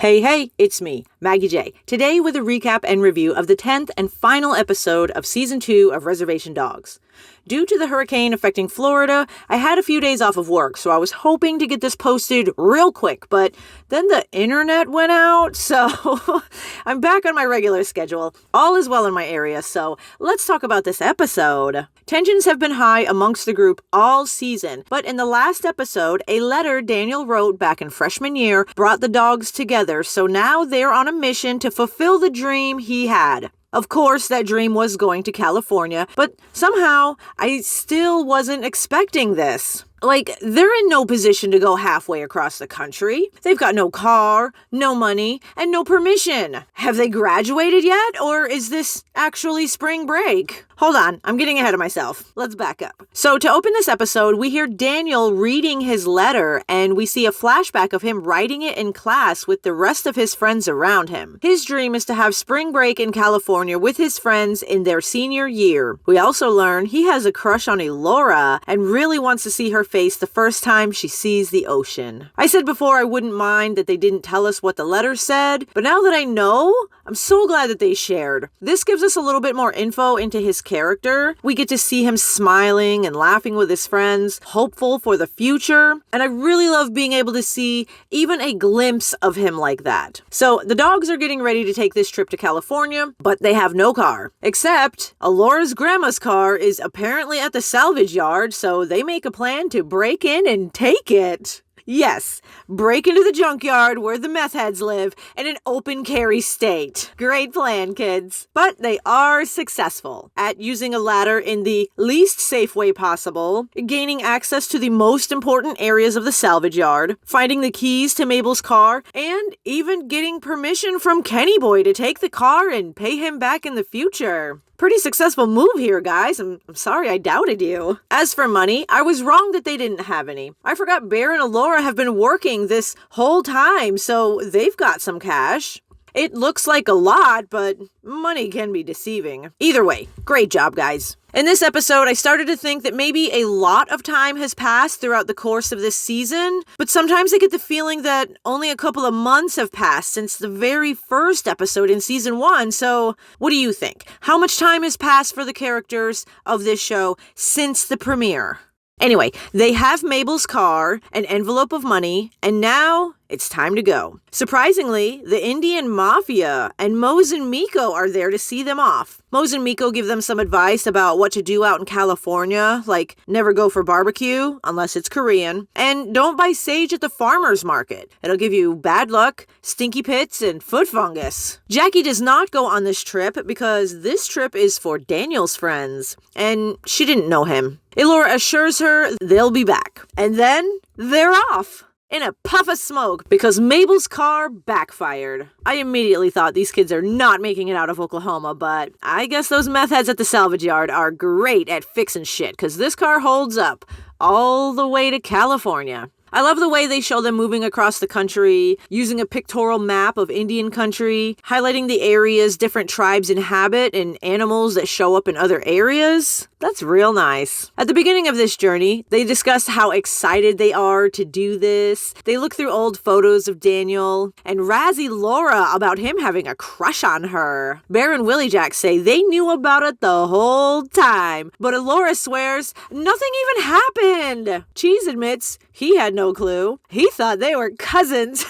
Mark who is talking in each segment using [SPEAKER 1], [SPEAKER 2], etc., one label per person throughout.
[SPEAKER 1] Hey, it's me, Maggie J. Today with a recap and review of the 10th and final episode of Season 2 of Reservation Dogs. Due to the hurricane affecting Florida, I had a few days off of work, so I was hoping to get this posted real quick, but then the internet went out, so I'm back on my regular schedule. All is well in my area, so let's talk about this episode. Tensions have been high amongst the group all season, but in the last episode, a letter Daniel wrote back in freshman year brought the dogs together, so now they're on a mission to fulfill the dream he had. Of course, that dream was going to California, but somehow I still wasn't expecting this. They're in no position to go halfway across the country. They've got no car, no money, and no permission. Have they graduated yet, or is this actually spring break? Hold on, I'm getting ahead of myself. Let's back up. So to open this episode, we hear Daniel reading his letter, and we see a flashback of him writing it in class with the rest of his friends around him. His dream is to have spring break in California with his friends in their senior year. We also learn he has a crush on Elora and really wants to see her face the first time she sees the ocean. I said before I wouldn't mind that they didn't tell us what the letter said, but now that I know, I'm so glad that they shared. This gives us a little bit more info into his character. We get to see him smiling and laughing with his friends, hopeful for the future, and I really love being able to see even a glimpse of him like that. So the dogs are getting ready to take this trip to California, but they have no car. Except Elora's grandma's car is apparently at the salvage yard, so they make a plan to break in and take it. Yes, break into the junkyard where the meth heads live in an open carry state. Great plan, kids. But they are successful at using a ladder in the least safe way possible, gaining access to the most important areas of the salvage yard, finding the keys to Mabel's car, and even getting permission from Kenny Boy to take the car and pay him back in the future. Pretty successful move here, guys. I'm sorry I doubted you. As for money, I was wrong that they didn't have any. I forgot Bear and Elora have been working this whole time, so they've got some cash. It looks like a lot, but money can be deceiving. Either way, great job, guys. In this episode, I started to think that maybe a lot of time has passed throughout the course of this season, but sometimes I get the feeling that only a couple of months have passed since the very first episode in season 1, so what do you think? How much time has passed for the characters of this show since the premiere? Anyway, they have Mabel's car, an envelope of money, and now it's time to go. Surprisingly, the Indian Mafia and Mose and Miko are there to see them off. Mose and Miko give them some advice about what to do out in California, like never go for barbecue, unless it's Korean, and don't buy sage at the farmer's market. It'll give you bad luck, stinky pits, and foot fungus. Jackie does not go on this trip because this trip is for Daniel's friends, and she didn't know him. Elora assures her they'll be back, and then they're off in a puff of smoke because Mabel's car backfired. I immediately thought these kids are not making it out of Oklahoma, but I guess those meth heads at the salvage yard are great at fixing shit because this car holds up all the way to California. I love the way they show them moving across the country, using a pictorial map of Indian country, highlighting the areas different tribes inhabit and animals that show up in other areas. That's real nice. At the beginning of this journey, they discuss how excited they are to do this. They look through old photos of Daniel and razz Elora about him having a crush on her. Bear and Willie Jack say they knew about it the whole time, but Elora swears nothing even happened. Cheese admits he had no clue. He thought they were cousins.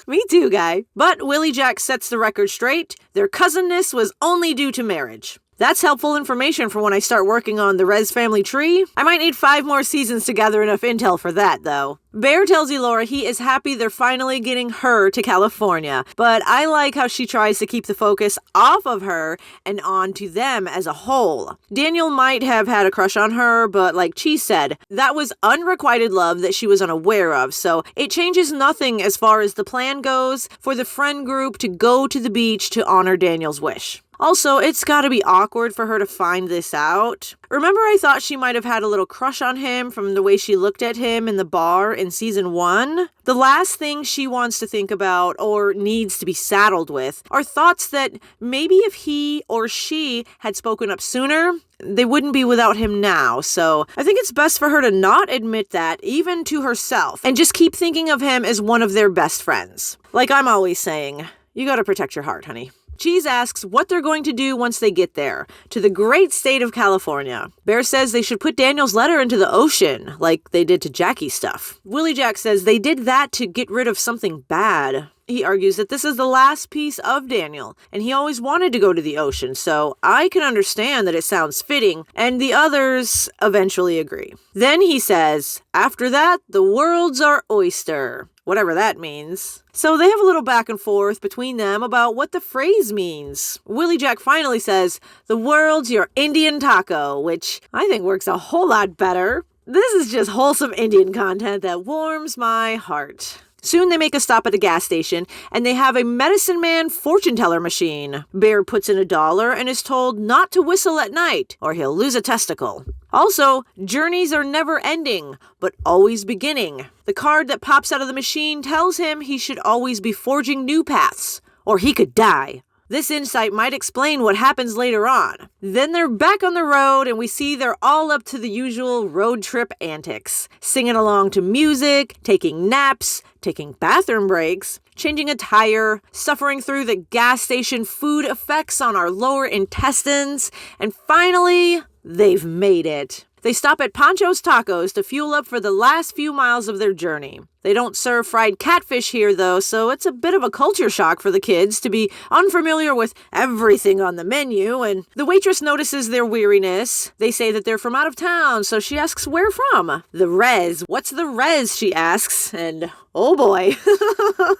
[SPEAKER 1] Me too, guy. But Willie Jack sets the record straight. Their cousinness was only due to marriage. That's helpful information for when I start working on the Rez family tree. I might need 5 more seasons to gather enough intel for that, though. Bear tells Elora he is happy they're finally getting her to California, but I like how she tries to keep the focus off of her and on to them as a whole. Daniel might have had a crush on her, but like Cheese said, that was unrequited love that she was unaware of, so it changes nothing as far as the plan goes for the friend group to go to the beach to honor Daniel's wish. Also, it's gotta be awkward for her to find this out. Remember I thought she might have had a little crush on him from the way she looked at him in the bar in season 1? The last thing she wants to think about or needs to be saddled with are thoughts that maybe if he or she had spoken up sooner, they wouldn't be without him now, so I think it's best for her to not admit that, even to herself, and just keep thinking of him as one of their best friends. Like I'm always saying, you gotta protect your heart, honey. Cheese asks what they're going to do once they get there, to the great state of California. Bear says they should put Daniel's letter into the ocean, like they did to Jackie's stuff. Willie Jack says they did that to get rid of something bad. He argues that this is the last piece of Daniel, and he always wanted to go to the ocean, so I can understand that it sounds fitting, and the others eventually agree. Then he says, after that, the world's our oyster. Whatever that means. So they have a little back and forth between them about what the phrase means. Willie Jack finally says, the world's your Indian taco, which I think works a whole lot better. This is just wholesome Indian content that warms my heart. Soon they make a stop at a gas station, and they have a medicine man fortune teller machine. Bear puts in $1 and is told not to whistle at night, or he'll lose a testicle. Also, journeys are never ending, but always beginning. The card that pops out of the machine tells him he should always be forging new paths, or he could die. This insight might explain what happens later on. Then they're back on the road and we see they're all up to the usual road trip antics. Singing along to music, taking naps, taking bathroom breaks, changing a tire, suffering through the gas station food effects on our lower intestines, and finally, they've made it. They stop at Pancho's Tacos to fuel up for the last few miles of their journey. They don't serve fried catfish here, though, so it's a bit of a culture shock for the kids to be unfamiliar with everything on the menu, and the waitress notices their weariness. They say that they're from out of town, so she asks where from. The res. What's the res, she asks, and oh boy.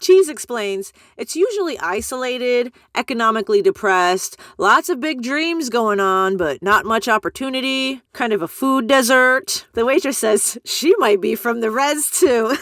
[SPEAKER 1] Cheese explains, it's usually isolated, economically depressed, lots of big dreams going on, but not much opportunity, kind of a food desert. The waitress says she might be from the res too.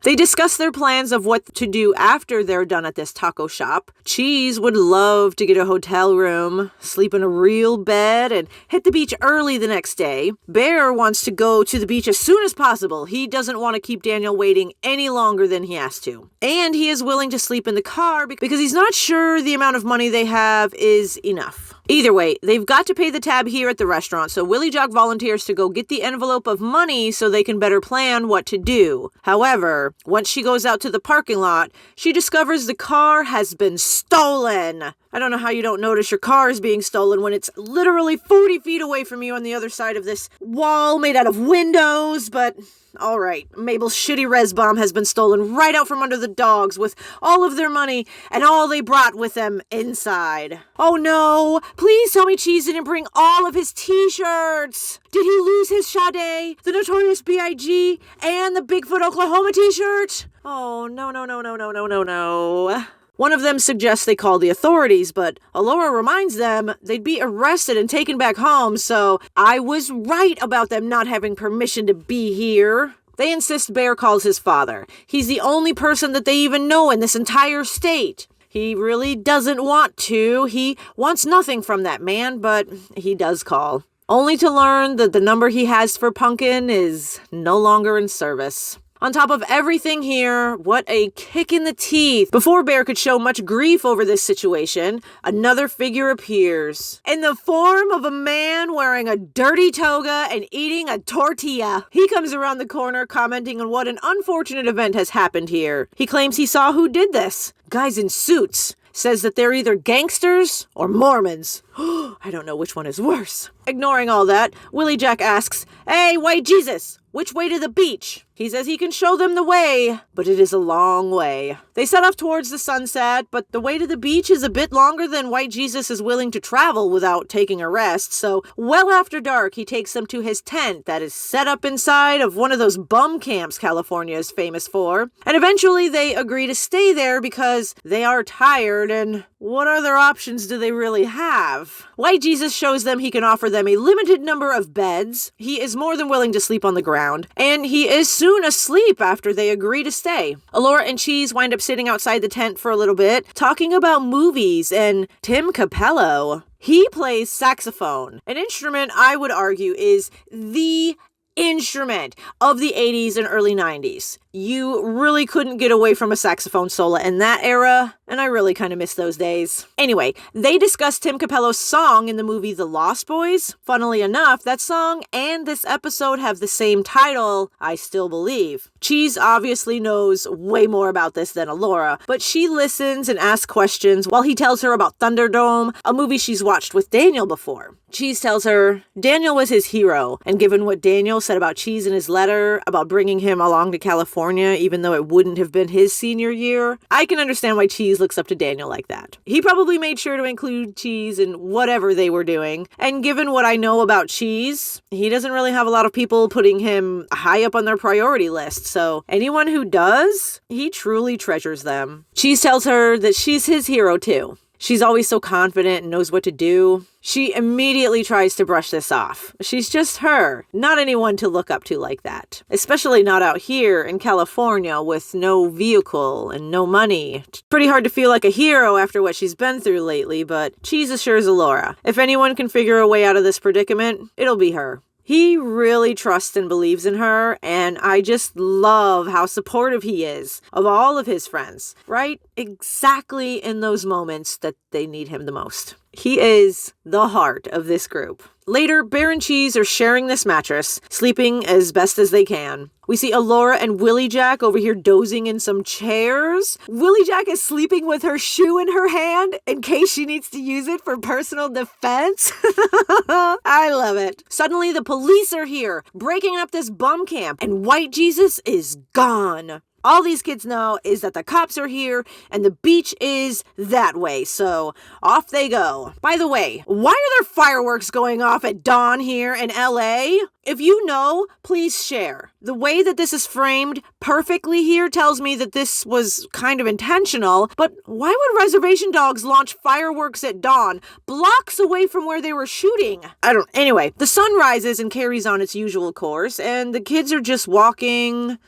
[SPEAKER 1] They discuss their plans of what to do after they're done at this taco shop. Cheese would love to get a hotel room, sleep in a real bed, and hit the beach early the next day. Bear wants to go to the beach as soon as possible. He doesn't want to keep Daniel waiting any longer than he has to. And he is willing to sleep in the car because he's not sure the amount of money they have is enough. Either way, they've got to pay the tab here at the restaurant, so Willie Jack volunteers to go get the envelope of money so they can better plan what to do. However, once she goes out to the parking lot, she discovers the car has been stolen. I don't know how you don't notice your car is being stolen when it's literally 40 feet away from you on the other side of this wall made out of windows, but all right. Mabel's shitty res bomb has been stolen right out from under the dogs with all of their money and all they brought with them inside. Oh no! Please tell me Cheese didn't bring all of his t-shirts! Did he lose his Sade, the Notorious B.I.G., and the Bigfoot Oklahoma t-shirt? Oh, no. One of them suggests they call the authorities, but Alora reminds them they'd be arrested and taken back home, so I was right about them not having permission to be here. They insist Bear calls his father. He's the only person that they even know in this entire state. He really doesn't want to. He wants nothing from that man, but he does call. Only to learn that the number he has for Pumpkin is no longer in service. On top of everything here, what a kick in the teeth. Before Bear could show much grief over this situation, another figure appears in the form of a man wearing a dirty toga and eating a tortilla. He comes around the corner commenting on what an unfortunate event has happened here. He claims he saw who did this. Guys in suits. Says that they're either gangsters or Mormons. I don't know which one is worse. Ignoring all that, Willie Jack asks, "Hey, White Jesus, which way to the beach?" He says he can show them the way, but it is a long way. They set off towards the sunset, but the way to the beach is a bit longer than White Jesus is willing to travel without taking a rest, so well after dark, he takes them to his tent that is set up inside of one of those bum camps California is famous for. And eventually they agree to stay there because they are tired, and what other options do they really have? White Jesus shows them he can offer them a limited number of beds. He is more than willing to sleep on the ground, and he is soon asleep after they agree to stay. Alora and Cheese wind up sitting outside the tent for a little bit, talking about movies, and Tim Capello, he plays saxophone, an instrument I would argue is the instrument of the 80s and early 90s. You really couldn't get away from a saxophone solo in that era, and I really kind of miss those days. Anyway, they discussed Tim Capello's song in the movie The Lost Boys. Funnily enough, that song and this episode have the same title, I Still Believe. Cheese obviously knows way more about this than Alora, but she listens and asks questions while he tells her about Thunderdome, a movie she's watched with Daniel before. Cheese tells her Daniel was his hero, and given what Daniel said about Cheese in his letter about bringing him along to California, even though it wouldn't have been his senior year, I can understand why Cheese looks up to Daniel like that. He probably made sure to include Cheese in whatever they were doing, and given what I know about Cheese, he doesn't really have a lot of people putting him high up on their priority list, so anyone who does, he truly treasures them. Cheese tells her that she's his hero too. She's always so confident and knows what to do. She immediately tries to brush this off. She's just her, not anyone to look up to like that. Especially not out here in California with no vehicle and no money. It's pretty hard to feel like a hero after what she's been through lately, but Cheese assures Alora, if anyone can figure a way out of this predicament, it'll be her. He really trusts and believes in her, and I just love how supportive he is of all of his friends, right? Exactly in those moments that they need him the most. He is the heart of this group. Later, Bear and Cheese are sharing this mattress, sleeping as best as they can. We see Alora and Willie Jack over here dozing in some chairs. Willie Jack is sleeping with her shoe in her hand in case she needs to use it for personal defense. I love it. Suddenly, the police are here, breaking up this bum camp, and White Jesus is gone. All these kids know is that the cops are here and the beach is that way, so off they go. By the way, why are there fireworks going off at dawn here in LA? If you know, please share. The way that this is framed perfectly here tells me that this was kind of intentional, but why would Reservation Dogs launch fireworks at dawn, blocks away from where they were shooting? Anyway, the sun rises and carries on its usual course, and the kids are just walking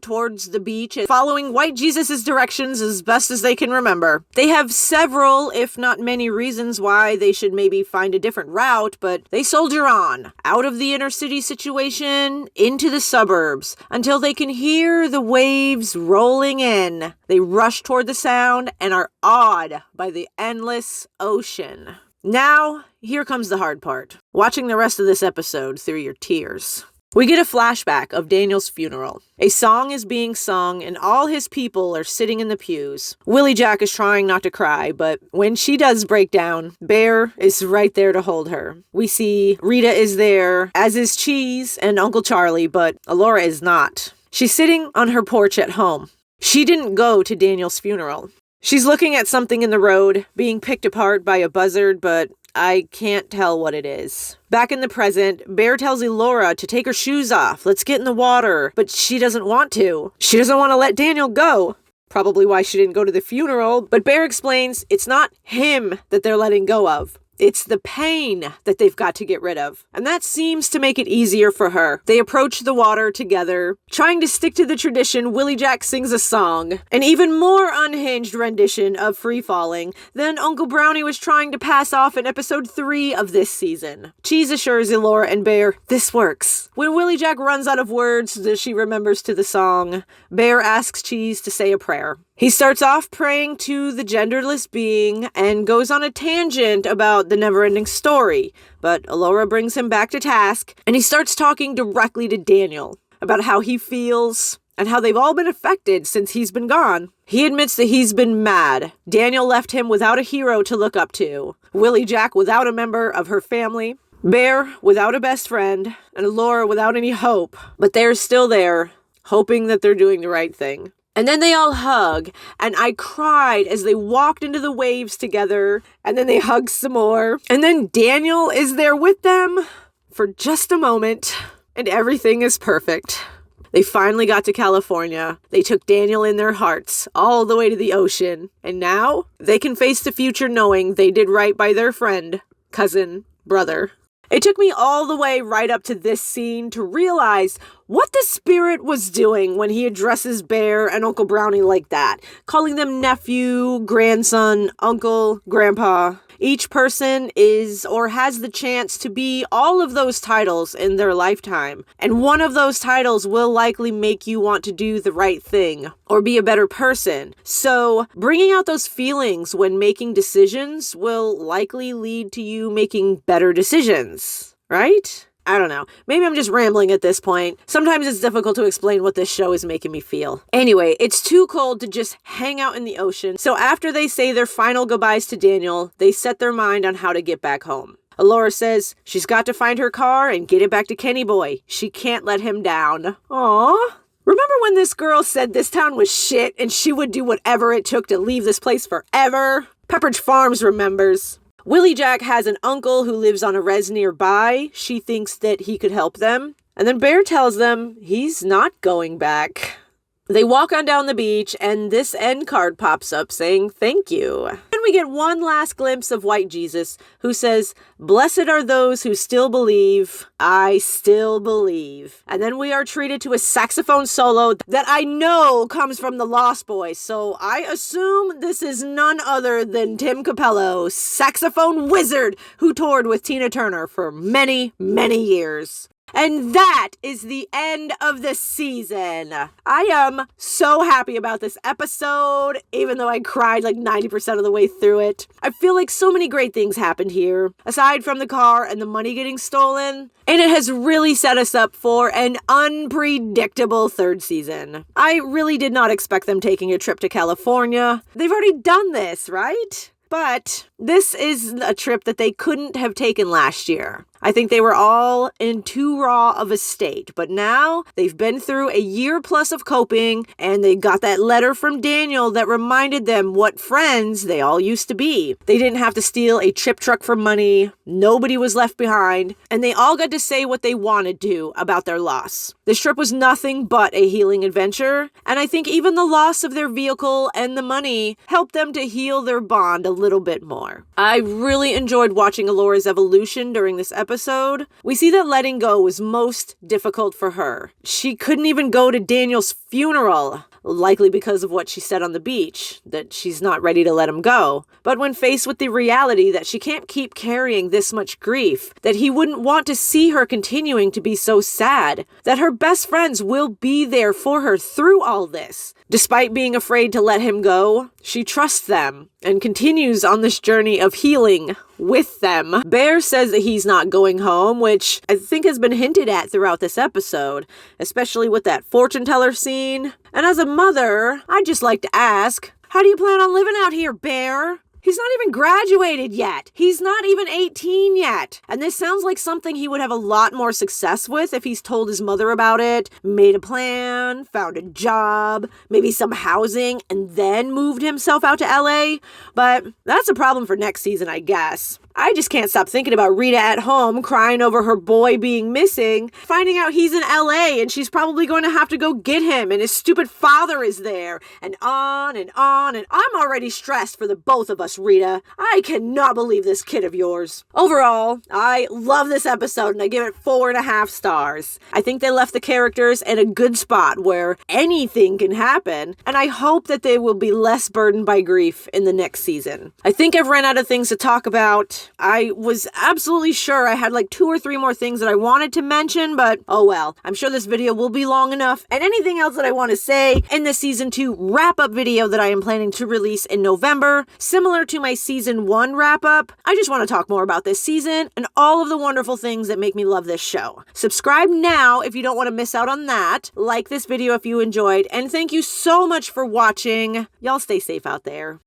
[SPEAKER 1] towards the beach and following White Jesus' directions as best as they can remember. They have several, if not many, reasons why they should maybe find a different route, but they soldier on, out of the inner city situation, into the suburbs, until they can hear the waves rolling in. They rush toward the sound and are awed by the endless ocean. Now, here comes the hard part. Watching the rest of this episode through your tears. We get a flashback of Daniel's funeral. A song is being sung and all his people are sitting in the pews. Willie Jack is trying not to cry, but when she does break down, Bear is right there to hold her. We see Rita is there, as is Cheese and Uncle Charlie, but Alora is not. She's sitting on her porch at home. She didn't go to Daniel's funeral. She's looking at something in the road, being picked apart by a buzzard, but I can't tell what it is. Back in the present, Bear tells Alora to take her shoes off. Let's get in the water. But she doesn't want to. She doesn't want to let Daniel go. Probably why she didn't go to the funeral. But Bear explains it's not him that they're letting go of. It's the pain that they've got to get rid of. And that seems to make it easier for her. They approach the water together. Trying to stick to the tradition, Willie Jack sings a song. An even more unhinged rendition of Free Falling than Uncle Brownie was trying to pass off in episode 3 of this season. Cheese assures Alora and Bear, this works. When Willie Jack runs out of words that she remembers to the song, Bear asks Cheese to say a prayer. He starts off praying to the genderless being and goes on a tangent about the never-ending story, but Alora brings him back to task, and he starts talking directly to Daniel about how he feels and how they've all been affected since he's been gone. He admits that he's been mad. Daniel left him without a hero to look up to, Willie Jack without a member of her family, Bear without a best friend, and Alora without any hope, but they're still there, hoping that they're doing the right thing. And then they all hug, and I cried as they walked into the waves together, and then they hugged some more. And then Daniel is there with them for just a moment, and everything is perfect. They finally got to California. They took Daniel in their hearts all the way to the ocean, and now they can face the future knowing they did right by their friend, cousin, brother. It took me all the way right up to this scene to realize what the spirit was doing when he addresses Bear and Uncle Brownie like that, calling them nephew, grandson, uncle, grandpa. Each person is or has the chance to be all of those titles in their lifetime. And one of those titles will likely make you want to do the right thing or be a better person. So bringing out those feelings when making decisions will likely lead to you making better decisions, right? I don't know. Maybe I'm just rambling at this point. Sometimes it's difficult to explain what this show is making me feel. Anyway, it's too cold to just hang out in the ocean. So after they say their final goodbyes to Daniel, they set their mind on how to get back home. Allura says she's got to find her car and get it back to Kenny Boy. She can't let him down. Aww. Remember when this girl said this town was shit and she would do whatever it took to leave this place forever? Pepperidge Farms remembers. Willie Jack has an uncle who lives on a res nearby. She thinks that he could help them. And then Bear tells them he's not going back. They walk on down the beach, and this end card pops up saying, "Thank you." And we get one last glimpse of White Jesus, who says, "Blessed are those who still believe. I still believe." And then we are treated to a saxophone solo that I know comes from the Lost Boys, so I assume this is none other than Tim Capello, saxophone wizard who toured with Tina Turner for many, many years. And that is the end of the season. I am so happy about this episode, even though I cried like 90% of the way through it. I feel like so many great things happened here, aside from the car and the money getting stolen. And it has really set us up for an unpredictable third season. I really did not expect them taking a trip to California. They've already done this, right? But this is a trip that they couldn't have taken last year. I think they were all in too raw of a state, but now they've been through a year plus of coping, and they got that letter from Daniel that reminded them what friends they all used to be. They didn't have to steal a chip truck for money, nobody was left behind, and they all got to say what they wanted to about their loss. This trip was nothing but a healing adventure, and I think even the loss of their vehicle and the money helped them to heal their bond a little bit more. I really enjoyed watching Allura's evolution during this episode. We see that letting go was most difficult for her. She couldn't even go to Daniel's funeral, likely because of what she said on the beach, that she's not ready to let him go. But when faced with the reality that she can't keep carrying this much grief, that he wouldn't want to see her continuing to be so sad, that her best friends will be there for her through all this. Despite being afraid to let him go, she trusts them and continues on this journey of healing with them. Bear says that he's not going home, which I think has been hinted at throughout this episode, especially with that fortune teller scene. And as a mother, I'd just like to ask, how do you plan on living out here, Bear? He's not even graduated yet. He's not even 18 yet. And this sounds like something he would have a lot more success with if he's told his mother about it, made a plan, found a job, maybe some housing, and then moved himself out to LA. But that's a problem for next season, I guess. I just can't stop thinking about Rita at home crying over her boy being missing, finding out he's in LA and she's probably going to have to go get him and his stupid father is there, and on and on, and I'm already stressed for the both of us, Rita. I cannot believe this kid of yours. Overall, I love this episode and I give it 4.5 stars. I think they left the characters in a good spot where anything can happen, and I hope that they will be less burdened by grief in the next season. I think I've run out of things to talk about. I was absolutely sure I had like 2 or 3 more things that I wanted to mention, but oh well. I'm sure this video will be long enough. And anything else that I want to say in the season 2 wrap-up video that I am planning to release in November, similar to my season 1 wrap-up, I just want to talk more about this season and all of the wonderful things that make me love this show. Subscribe now if you don't want to miss out on that. Like this video if you enjoyed, and thank you so much for watching. Y'all stay safe out there.